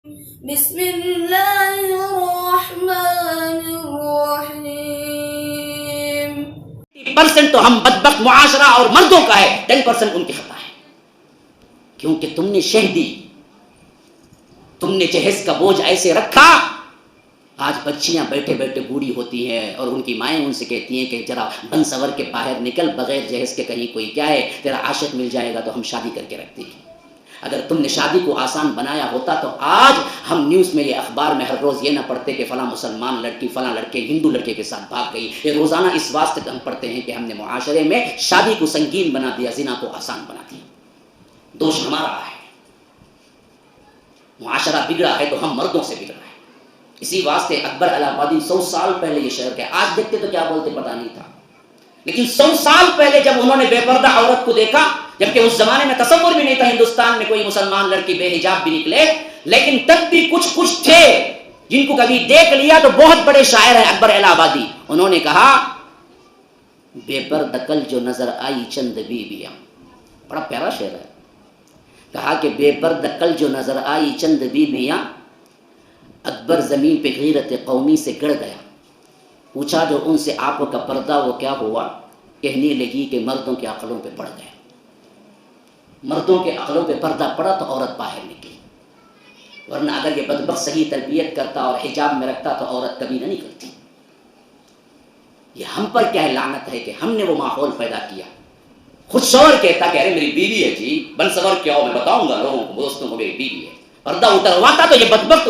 بسم اللہ الرحمن الرحیم۔ 10% تو ہم بدبخت معاشرہ اور مردوں کا ہے، 10% ان کی خطا ہے، کیونکہ تم نے شہ دی، تم نے جہیز کا بوجھ ایسے رکھا۔ آج بچیاں بیٹھے بیٹھے بوڑھی ہوتی ہیں اور ان کی مائیں ان سے کہتی ہیں کہ ذرا بن سور کے باہر نکل، بغیر جہیز کے کہیں کوئی کیا ہے، تیرا عاشق مل جائے گا تو ہم شادی کر کے رکھتے ہیں۔ اگر تم نے شادی کو آسان بنایا ہوتا تو آج ہم نیوز میں یہ اخبار میں ہر روز یہ نہ پڑھتے کہ فلاں مسلمان لڑکی فلاں لڑکے ہندو لڑکے کے ساتھ بھاگ گئی۔ یہ روزانہ اس واسطے ہم پڑھتے ہیں کہ ہم نے معاشرے میں شادی کو سنگین بنا دیا، زنا کو آسان بنا دیا۔ دوش ہمارا ہے، معاشرہ بگڑا ہے تو ہم مردوں سے بگڑا ہے۔ اسی واسطے اکبر الہ آبادی 100 سال پہلے یہ شعر کہا، آج دیکھتے تو کیا بولتے پتہ نہیں تھا، لیکن 100 سال پہلے جب انہوں نے بے پردہ عورت کو دیکھا، جبکہ اس زمانے میں تصور بھی نہیں تھا ہندوستان میں کوئی مسلمان لڑکی بے حجاب بھی نکلے، لیکن تب بھی کچھ تھے جن کو کبھی دیکھ لیا تو بہت بڑے شاعر ہیں اکبر الہ آبادی، انہوں نے کہا بے پردہ کل جو نظر آئی چند بیویاں، بڑا پیارا شعر ہے، کہا کہ بے پردہ کل جو نظر آئی چند بیویاں، اکبر زمین پہ غیرت قومی سے گڑ گیا، پوچھا جو ان سے آپ کا پردہ وہ کیا ہوا، کہنے لگی کہ مردوں کے عقلوں پہ پڑ گیا۔ مردوں کے عقلوں پہ پردہ پڑا تو عورت باہر نکلی، ورنہ اگر یہ بدبخت صحیح تربیت کرتا اور حجاب میں رکھتا تو عورت کبھی نہ نکلتی۔ یہ ہم پر کیا لعنت ہے کہ ہم نے وہ ماحول پیدا کیا۔ خود شوہر کہتا کہ ارے میری بیوی ہے جی، بن سور کیا ہو، میں بتاؤں گا لوگوں کو، دوستوں کو میری بیوی ہے، پردہ اترواتا تو یہ بدبخت